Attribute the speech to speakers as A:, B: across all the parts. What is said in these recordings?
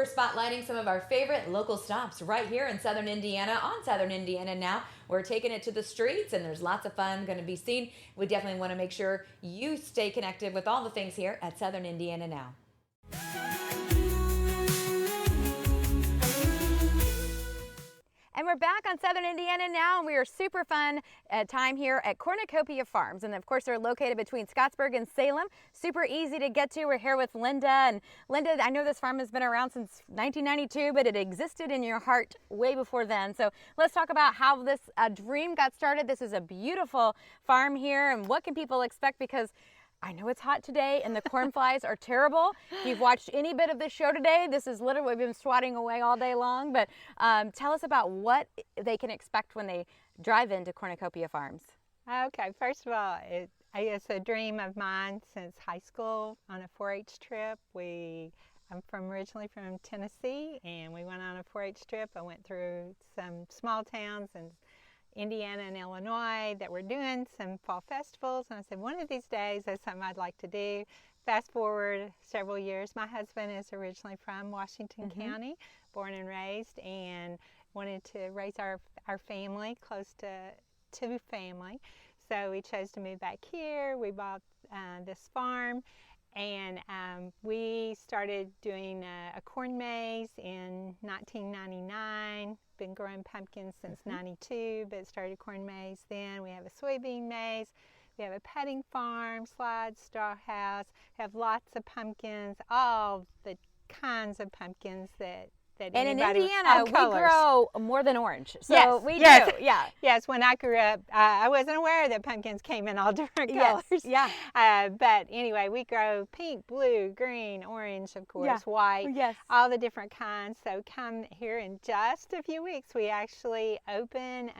A: We're spotlighting some of our favorite local stops right here in Southern Indiana on Southern Indiana Now. We're taking it to the streets and there's lots of fun going to be seen. We definitely want to make sure you stay connected with all the things here at Southern Indiana Now. And we're back on Southern Indiana Now, and we are super fun time here at Cornucopia Farms. And of course, they're located between Scottsburg and Salem. Super easy to get to. We're here with Linda. And Linda, I know this farm has been around since 1992, but it existed in your heart way before then. So let's talk about how this dream got started. This is a beautiful farm here, and what can people expect? Because I know it's hot today and the corn flies are terrible. If you've watched any bit of this show today, this is literally, we've been swatting away all day long. But tell us about what they can expect when they drive into Cornucopia Farms.
B: Okay, first of all, it's a dream of mine since high school on a 4-H trip. I'm originally from Tennessee, and we went on a 4-H trip. I went through some small towns in Indiana and Illinois that were doing some fall festivals, and I said one of these days that's something I'd like to do. Fast forward several years, my husband is originally from Washington County, born and raised, and wanted to raise our family close to family, so we chose to move back here. We bought this farm, and we started doing a corn maze in 1999. Been growing pumpkins since 92, but started corn maze then. We have a soybean maze. We have a petting farm, slides, straw house. Have lots of pumpkins, all the kinds of pumpkins that
A: and in Indiana, we grow more than orange. So
B: yes,
A: we
B: yes,
A: do, yeah.
B: Yes, when I grew up, I wasn't aware that pumpkins came in all different colors.
A: Yes, yeah.
B: But anyway, we grow pink, blue, green, orange, of course, white, all the different kinds. So come here in just a few weeks. We actually open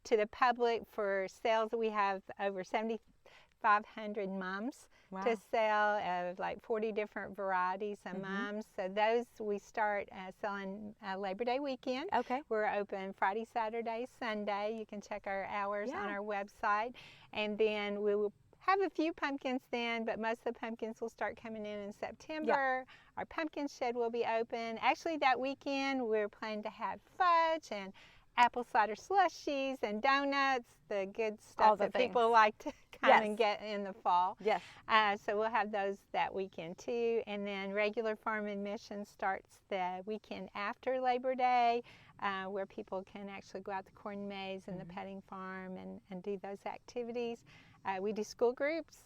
B: to the public for sales. We have over 7,500 mums. Wow. To sell like 40 different varieties of mums. So those we start selling Labor Day weekend.
A: Okay.
B: We're open Friday, Saturday, Sunday. You can check our hours on our website. And then we will have a few pumpkins then, but most of the pumpkins will start coming in September. Our pumpkin shed will be open. Actually, that weekend we're planning to have fudge and apple cider slushies and donuts, the good stuff that people like to come and get in the fall.
A: Yes.
B: So we'll have those that weekend too. And then regular farm admission starts the weekend after Labor Day, where people can actually go out the corn maze and the petting farm and do those activities. We do school groups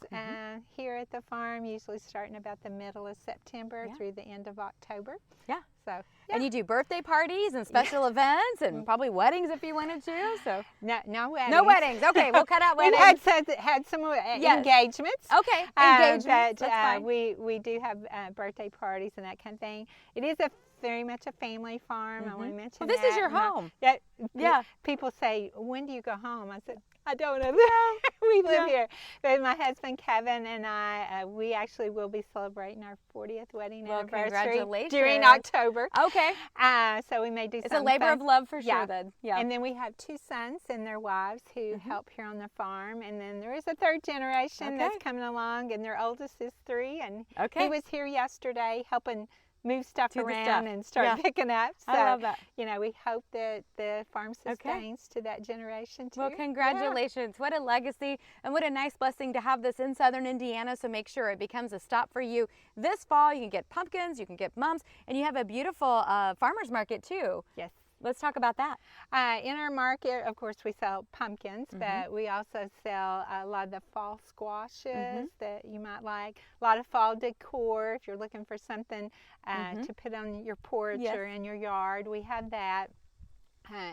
B: here at the farm, usually starting about the middle of September through the end of October. Yeah. So,
A: and you do birthday parties and special events and probably weddings if you wanted to. So
B: no weddings.
A: No weddings. Okay, we'll cut out weddings.
B: We had some engagements.
A: Okay, engagements.
B: But
A: that's fine.
B: we do have birthday parties and that kind of thing. It is very much a family farm. I want to mention
A: this is your home.
B: Yeah. People say, when do you go home? I said, I don't know. We live here. But my husband Kevin and I, we actually will be celebrating our 40th wedding anniversary during October.
A: Okay.
B: So we may do
A: It's a labor of love for sure then.
B: Yeah. And then we have 2 sons and their wives who help here on the farm. And then there is a 3rd generation that's coming along, and their oldest is 3. And he was here yesterday helping move stuff around and start picking up. So,
A: I love that.
B: You know, we hope that the farm sustains to that generation too.
A: Well, congratulations. What a legacy and what a nice blessing to have this in Southern Indiana. So make sure it becomes a stop for you this fall. You can get pumpkins, you can get mums, and you have a beautiful farmer's market too.
B: Yes.
A: Let's talk about that.
B: In our market, of course, we sell pumpkins, but we also sell a lot of the fall squashes that you might like. A lot of fall decor. If you're looking for something to put on your porch or in your yard, we have that.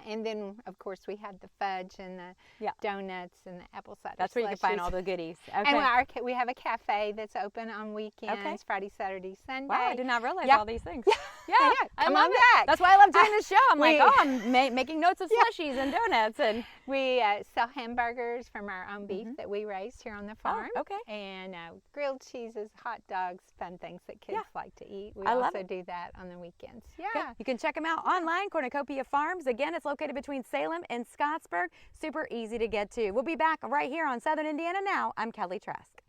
B: And then, of course, we have the fudge and the donuts and the apple cider
A: That's where you can find all the goodies. Okay.
B: And we have a cafe that's open on weekends, Friday, Saturday, Sunday.
A: Wow, I did not realize all these things.
B: Yeah,
A: I love it.
B: Back.
A: That's why I love doing this show. I'm I'm making notes of slushies and donuts. And
B: we sell hamburgers from our own beef that we raised here on the farm.
A: Oh, okay.
B: And grilled cheeses, hot dogs, fun things that kids like to eat. We
A: I
B: also do that on the weekends. Yeah.
A: Good. You can check them out online, Cornucopia Farms. Again, it's located between Salem and Scottsburg. Super easy to get to. We'll be back right here on Southern Indiana Now. I'm Kelly Trask.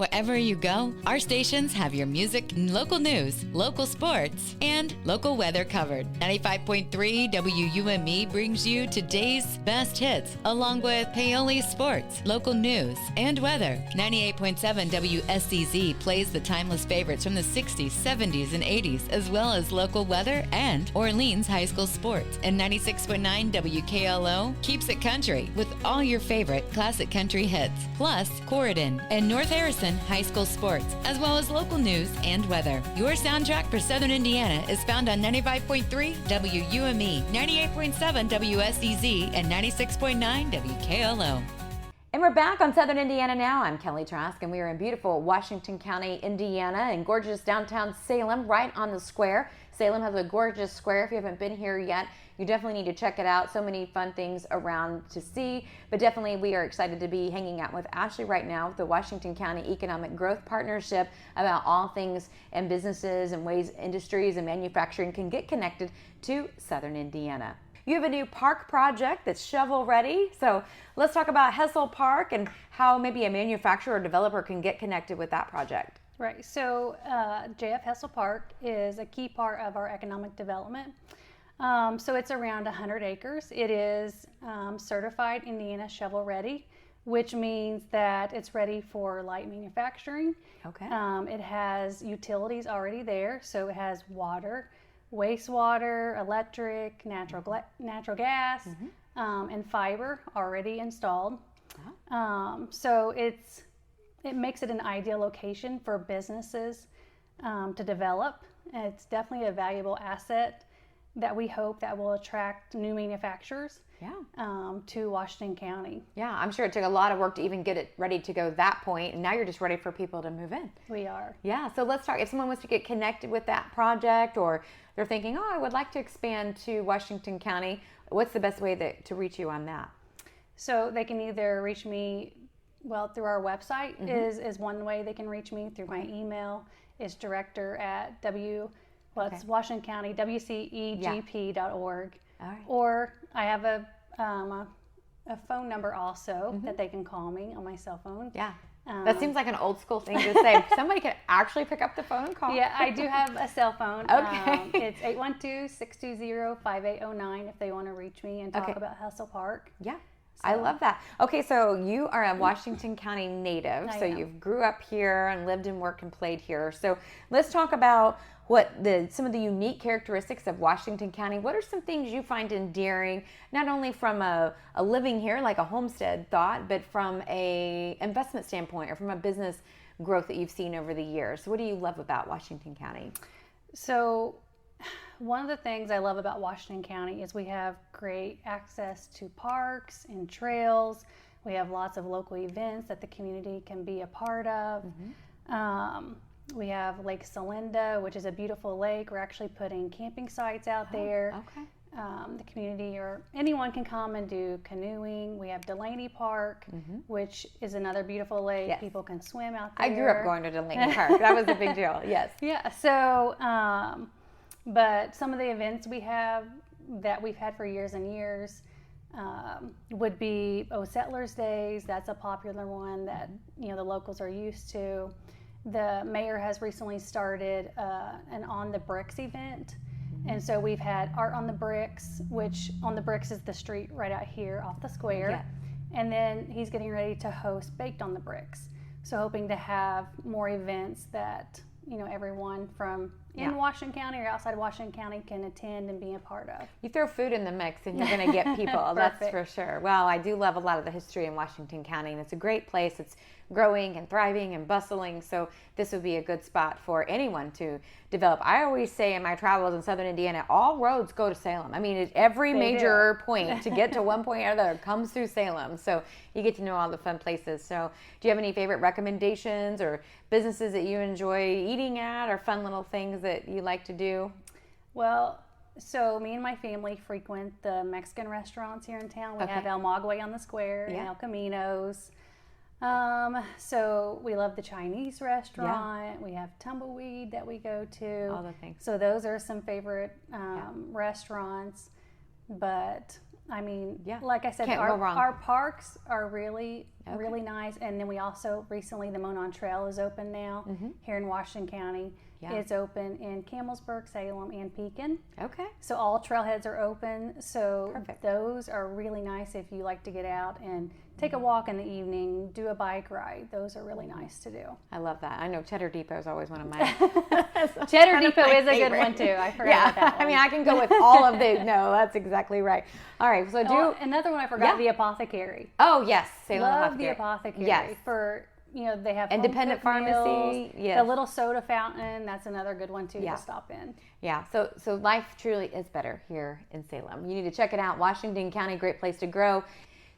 C: Wherever you go, our stations have your music, local news, local sports, and local weather covered. 95.3 WUME brings you today's best hits, along with Paoli sports, local news, and weather. 98.7 WSCZ plays the timeless favorites from the 60s, 70s, and 80s, as well as local weather and Orleans high school sports. And 96.9 WKLO keeps it country with all your favorite classic country hits, plus Corridon and North Harrison high school sports, as well as local news and weather. Your soundtrack for Southern Indiana is found on 95.3 WUME, 98.7 WSEZ, and 96.9 WKLO.
A: And we're back on Southern Indiana Now. I'm Kelly Trask, and we are in beautiful Washington County, Indiana, in gorgeous downtown Salem, right on the square. Salem has a gorgeous square. If you haven't been here yet, you definitely need to check it out. So many fun things around to see, but definitely we are excited to be hanging out with Ashley right now with the Washington County Economic Growth Partnership about all things and businesses and ways industries and manufacturing can get connected to Southern Indiana. You have a new park project that's shovel ready. So let's talk about Hessel Park and how maybe a manufacturer or developer can get connected with that project.
D: Right, so JF Hessel Park is a key part of our economic development. So it's around 100 acres. It is certified Indiana shovel ready, which means that it's ready for light manufacturing.
A: Okay.
D: It has utilities already there, so it has water, wastewater, electric, natural gas, and fiber already installed. So it makes it an ideal location for businesses to develop. It's definitely a valuable asset that we hope that will attract new manufacturers to Washington County.
A: Yeah, I'm sure it took a lot of work to even get it ready to go that point, and now you're just ready for people to move in.
D: We are.
A: Yeah, so let's talk. If someone wants to get connected with that project, or they're thinking, oh, I would like to expand to Washington County, what's the best way to reach you on that?
D: So they can either reach me, through our website is one way they can reach me. Through my email is director at it's Washington County, WCEGP.org.
A: All right.
D: Or I have a phone number also that they can call me on my cell phone.
A: Yeah. That seems like an old school thing to say. Somebody can actually pick up the phone and call.
D: Yeah, I do have a cell phone.
A: Okay.
D: It's 812-620-5809 if they want to reach me and talk about Hessel Park.
A: Yeah. I love that. Okay, so you are a Washington County native, so you grew up here and lived and worked and played here. So let's talk about some of the unique characteristics of Washington County. What are some things you find endearing, not only from a living here, like a homestead thought, but from a investment standpoint or from a business growth that you've seen over the years? What do you love about Washington County?
D: So one of the things I love about Washington County is we have great access to parks and trails. We have lots of local events that the community can be a part of. We have Lake Celinda, which is a beautiful lake. We're actually putting camping sites out there.
A: Okay.
D: The community or anyone can come and do canoeing. We have Delaney Park, which is another beautiful lake.
A: Yes.
D: People can swim out there.
A: I grew up going to Delaney Park. That was a big deal. Yes.
D: Yeah. So, but some of the events we have that we've had for years and years would be Settlers Days. That's a popular one that the locals are used to. The mayor has recently started an On the Bricks event. And so we've had Art on the Bricks, which on the Bricks is the street right out here off the square.
A: Yeah.
D: And then he's getting ready to host Baked on the Bricks. So hoping to have more events that, everyone from in Washington County or outside of Washington County can attend and be a part of.
A: You throw food in the mix and you're going to get people. That's for sure. Well, I do love a lot of the history in Washington County, and it's a great place. It's growing and thriving and bustling, so this would be a good spot for anyone to develop. I always say in my travels in Southern Indiana, all roads go to Salem. I mean, every major point to get to one point or the other comes through Salem, so you get to know all the fun places. So do you have any favorite recommendations or businesses that you enjoy eating at, or fun little things that you like to do?
D: Well, so me and my family frequent the Mexican restaurants here in town. We have El Maguey on the square and El Camino's. So we love the Chinese restaurant. We have Tumbleweed that we go to.
A: All the things.
D: So those are some favorite restaurants. but I mean,
A: Yeah.
D: like I said,
A: Can't go wrong.
D: our parks are really nice. And then we also recently, the Monon Trail is open now here in Washington County.
A: Yeah.
D: It's open in Campbellsburg, Salem, and Pekin.
A: Okay.
D: So all trailheads are open. So
A: Perfect.
D: those are really nice if you like to get out and take a walk in the evening, do a bike ride. Those are really nice to do.
A: I love that. I know Cheddar Depot is always one of my
D: Cheddar
A: one of
D: Depot
A: my
D: is a good
A: favorite.
D: one too. I forgot about that one.
A: I mean, I can go with all of the. No, that's exactly right. All right, so
D: Oh, another one I forgot,
A: Yeah.
D: the Apothecary.
A: Oh yes, Salem
D: Love
A: Apothecary.
D: the Apothecary.
A: Yes.
D: For, they have
A: Independent
D: home-cooked
A: pharmacy,
D: meals,
A: yes.
D: The little soda fountain, that's another good one too
A: Yeah.
D: to stop in.
A: Yeah, so life truly is better here in Salem. You need to check it out. Washington County, great place to grow.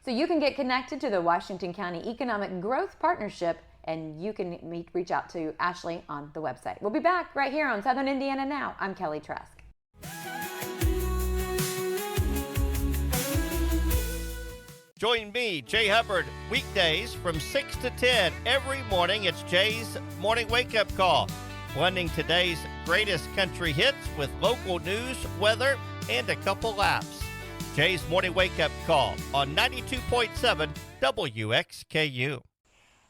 A: So you can get connected to the Washington County Economic Growth Partnership, and you can reach out to Ashley on the website. We'll be back right here on Southern Indiana Now. I'm Kelly Trask.
E: Join me, Jay Hubbard, weekdays from 6 to 10 every morning. It's Jay's Morning Wake Up Call, blending today's greatest country hits with local news, weather, and a couple laughs. Jay's Morning Wake Up Call on 92.7 WXKU.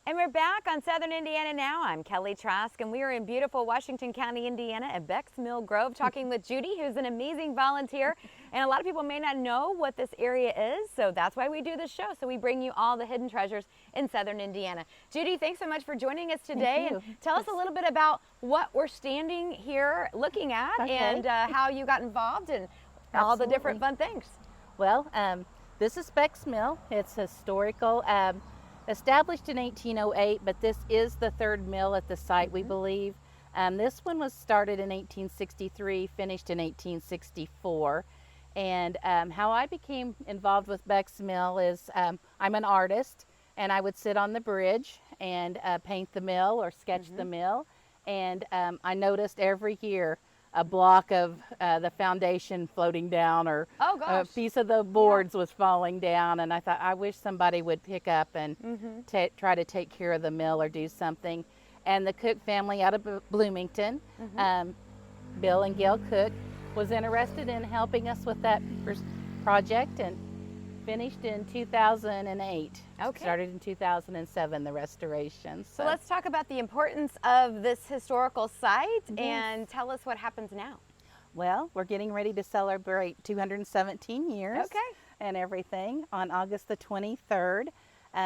A: And we're back on Southern Indiana Now. I'm Kelly Trask, and we are in beautiful Washington County, Indiana at Beck's Mill Grove, talking with Judy, who's an amazing volunteer. And a lot of people may not know what this area is, so that's why we do this show. So we bring you all the hidden treasures in Southern Indiana. Judy, thanks so much for joining us today. And tell us a little bit about what we're standing here looking at and how you got involved and all the different fun things.
F: Well, this is Beck's Mill. It's historical. Established in 1808, but this is the third mill at the site, we believe. This one was started in 1863, finished in 1864. And how I became involved with Beck's Mill is I'm an artist, and I would sit on the bridge and paint the mill or sketch the mill. And I noticed every year a block of the foundation floating down, or a piece of the boards was falling down, and I thought, I wish somebody would pick up and try to take care of the mill or do something. And the Cook family out of Bloomington, Bill and Gail Cook, was interested in helping us with that project, and finished in 2008. Started in 2007, the restoration.
A: So let's talk about the importance of this historical site and tell us what happens now.
F: Well, we're getting ready to celebrate 217 years and everything on August the 23rd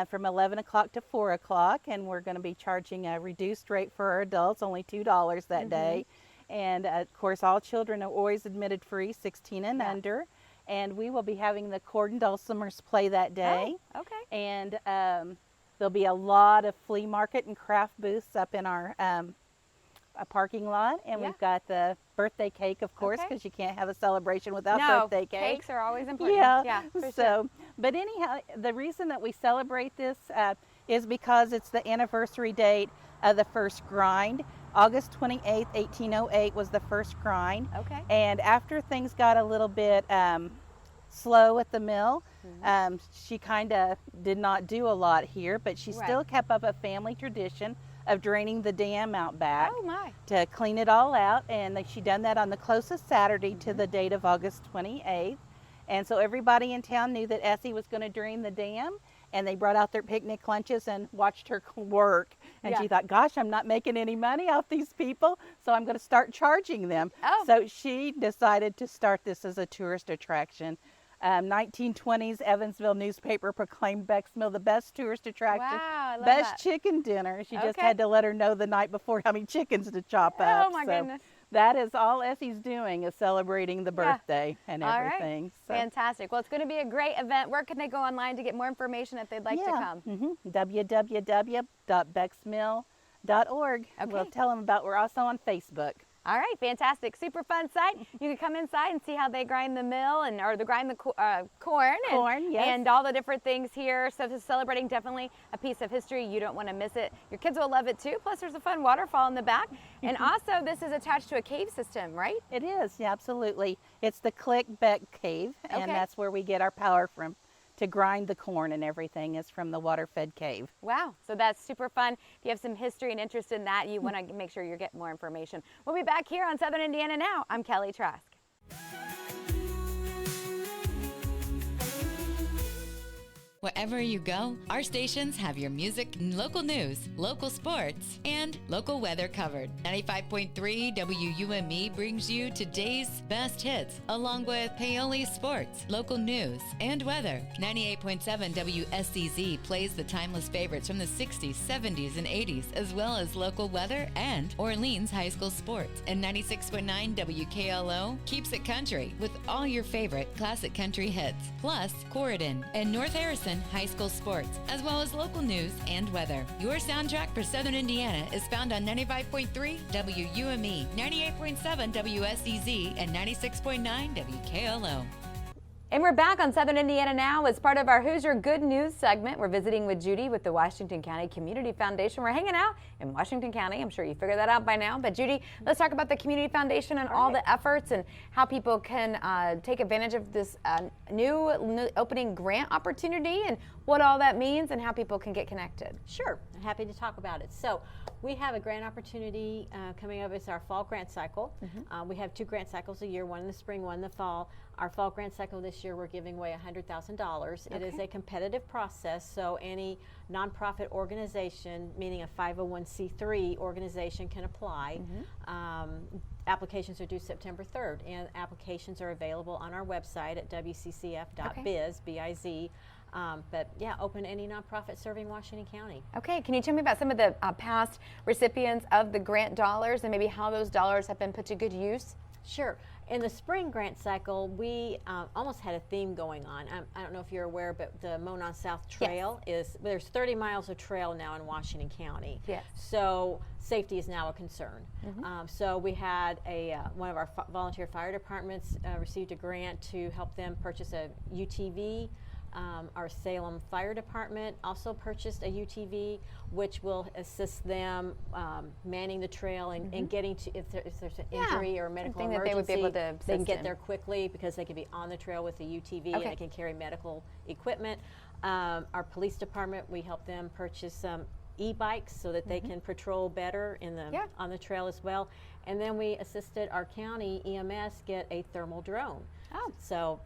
F: from 11 o'clock to 4 o'clock, and we're going to be charging a reduced rate for our adults, only $2 that day. And of course, all children are always admitted free, 16 and under. And we will be having the Cord Dulcimers play that day. And there'll be a lot of flea market and craft booths up in our a parking lot. And we've got the birthday cake, of course, because you can't have a celebration without birthday cake.
A: Cakes are always important.
F: Yeah,
A: for
F: so,
A: sure.
F: But anyhow, the reason that we celebrate this is because it's the anniversary date of the first grind. August 28th, 1808 was the first grind. And after things got a little bit slow at the mill, she kind of did not do a lot here, but she still kept up a family tradition of draining the dam out back to clean it all out. And she done that on the closest Saturday to the date of August 28th. And so everybody in town knew that Essie was going to drain the dam, and they brought out their picnic lunches and watched her work. And she thought, gosh, I'm not making any money off these people, so I'm going to start charging them. So she decided to start this as a tourist attraction. 1920s Evansville newspaper proclaimed Beck's Mill the best tourist attraction,
A: Wow, I love
F: best
A: that.
F: chicken dinner. She just had to let her know the night before how many chickens to chop up.
A: Oh my
F: So
A: goodness.
F: that is all Essie's doing, is celebrating the birthday and
A: All
F: everything.
A: right.
F: So.
A: Fantastic. Well, it's going to be a great event. Where can they go online to get more information if they'd like to come?
F: www.becksmill.org. We'll tell them about, we're also on Facebook.
A: All right, fantastic. Super fun site. You can come inside and see how they grind the mill or they grind the corn and all the different things here. So this is celebrating definitely a piece of history. You don't want to miss it. Your kids will love it too. Plus there's a fun waterfall in the back. And also this is attached to a cave system, right?
F: It is, yeah, absolutely. It's the Click Beck Cave, and that's where we get our power from. To grind the corn and everything is from the water-fed cave.
A: Wow, so that's super fun. If you have some history and interest in that, you want to make sure you get more information. We'll be back here on Southern Indiana Now. I'm Kelly Trask.
C: Wherever you go, our stations have your music, local news, local sports, and local weather covered. 95.3 WUME brings you today's best hits, along with Paoli sports, local news, and weather. 98.7 WSCZ plays the timeless favorites from the 60s, 70s, and 80s, as well as local weather and Orleans high school sports. And 96.9 WKLO keeps it country with all your favorite classic country hits, plus Corridon and North Harrison high school sports, as well as local news and weather. Your soundtrack for Southern Indiana is found on 95.3 WUME, 98.7 WSEZ, and 96.9 WKLO.
A: And we're back on Southern Indiana Now as part of our Who's Your Good News segment. We're visiting with Judy with the Washington County Community Foundation. We're hanging out in Washington County. I'm sure you figured that out by now. But Judy, let's talk about the Community Foundation and all the efforts and how people can take advantage of this new opening grant opportunity and what all that means and how people can get connected.
G: Sure, I'm happy to talk about it. So we have a grant opportunity coming up. It's our fall grant cycle. We have 2 grant cycles a year, one in the spring, one in the fall. Our fall grant cycle this year, we're giving away $100,000. It is a competitive process, so any nonprofit organization, meaning a 501c3 organization, can apply. Applications are due September 3rd, and applications are available on our website at wccf.biz, B-I-Z. But yeah, open to any nonprofit serving Washington County.
A: Okay, can you tell me about some of the past recipients of the grant dollars and maybe how those dollars have been put to good use?
G: Sure. In the spring grant cycle, we almost had a theme going on. I don't know if you're aware, but the Monon South Trail there's 30 miles of trail now in Washington County.
A: Yes.
G: So safety is now a concern. So we had one of our volunteer fire departments received a grant to help them purchase a UTV. Our Salem Fire Department also purchased a UTV, which will assist them manning the trail and getting to, if there's an injury or medical emergency,
A: that they would be able to
G: they can get there quickly because they can be on the trail with the UTV and they can carry medical equipment. Our police department, we help them purchase some e-bikes so that they can patrol better on the trail as well. And then we assisted our county EMS get a thermal drone.
A: Oh,
G: so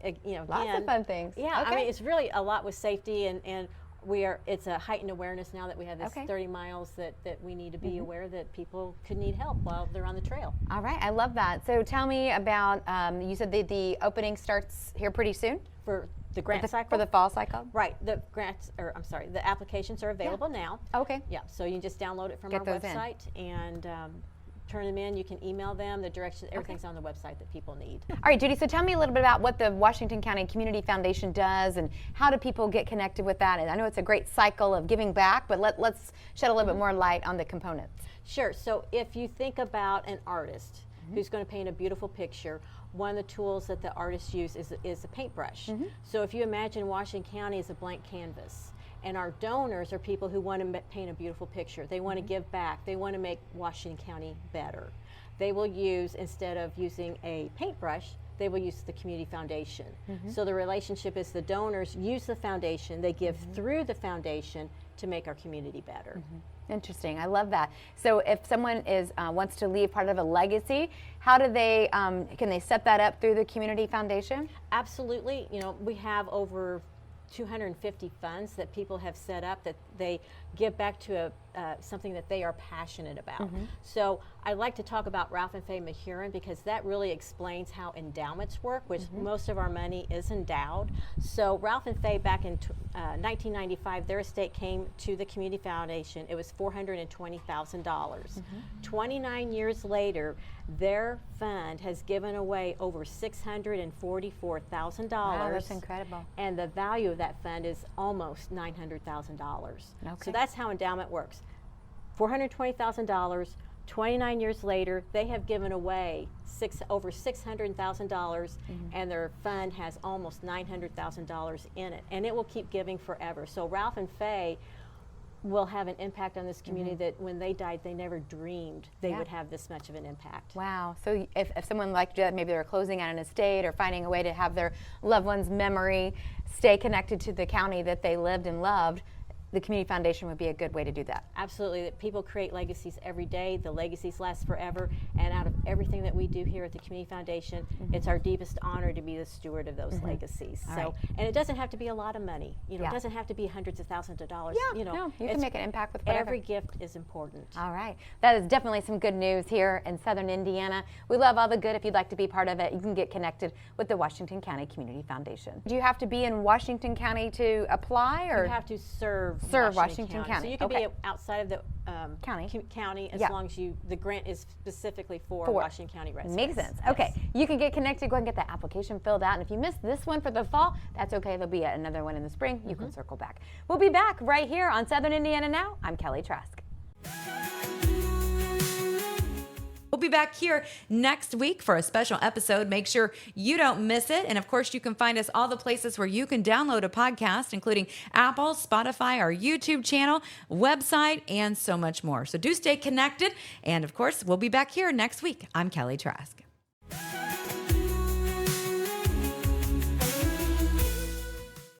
A: lots of fun things.
G: Yeah, I mean, it's really a lot with safety, and it's a heightened awareness now that we have this 30 miles that we need to be aware that people could need help while they're on the trail.
A: All right, I love that. So tell me about, you said the opening starts here pretty soon?
G: For the grant cycle?
A: For the fall cycle?
G: Right, the applications are available now.
A: Okay.
G: Yeah, so you can just download it from our website and turn them in. You can email them. The directions, everything's on the website that people need.
A: All right, Judy, so tell me a little bit about what the Washington County Community Foundation does and how do people get connected with that? And I know it's a great cycle of giving back, but let's shed a little bit more light on the components.
G: Sure. So if you think about an artist who's going to paint a beautiful picture, one of the tools that the artists use is a paintbrush. So if you imagine Washington County as a blank canvas, and our donors are people who want to paint a beautiful picture. They want to give back. They want to make Washington County better. They will use, instead of using a paintbrush, they will use the Community Foundation. So the relationship is the donors use the foundation, they give through the foundation to make our community better.
A: Interesting, I love that. So if someone wants to leave part of a legacy, how do they, can they set that up through the Community Foundation?
G: Absolutely. We have over 250 funds that people have set up that they give back to something that they are passionate about. So I like to talk about Ralph and Faye Mahurin because that really explains how endowments work, which most of our money is endowed. So Ralph and Faye, back in 1995, their estate came to the Community Foundation. It was $420,000. 29 years later, their fund has given away over $644,000.
A: Wow, that's incredible.
G: And the value of that fund is almost $900,000. So that's how endowment works. $420,000, 29 years later, they have given away over $600,000, and their fund has almost $900,000 in it. And it will keep giving forever. So Ralph and Faye will have an impact on this community that when they died, they never dreamed they would have this much of an impact.
A: Wow. So if someone like to do that, maybe they're closing out an estate or finding a way to have their loved one's memory stay connected to the county that they lived and loved, the Community Foundation would be a good way to do that.
G: Absolutely, that people create legacies every day. The legacies last forever, and out of everything that we do here at the Community Foundation, it's our deepest honor to be the steward of those legacies.
A: All
G: and it doesn't have to be a lot of money. You know,
A: Yeah.
G: it doesn't have to be hundreds of thousands of dollars.
A: Yeah,
G: you know,
A: no, you can
G: it's-
A: make an impact with whatever.
G: Every gift is important.
A: All right. That is definitely some good news here in Southern Indiana. We love all the good. If you'd like to be part of it, you can get connected with the Washington County Community Foundation. Do you have to be in Washington County to apply, or
G: You have to serve
A: Washington County.
G: So you can
A: Okay.
G: be outside of the
A: County.
G: county as
A: Yeah.
G: long as the grant is specifically for
A: For-
G: Washington County residents.
A: Makes sense.
G: Yes.
A: Okay, you can get connected. Go ahead and get that application filled out. And if you missed this one for the fall, that's okay. There'll be another one in the spring. You can circle back. We'll be back right here on Southern Indiana Now. I'm Kelly Trask.
C: We'll be back here next week for a special episode. Make sure you don't miss it. And of course, you can find us all the places where you can download a podcast, including Apple, Spotify, our YouTube channel, website, and so much more. So do stay connected. And of course, we'll be back here next week. I'm Kelly Trask.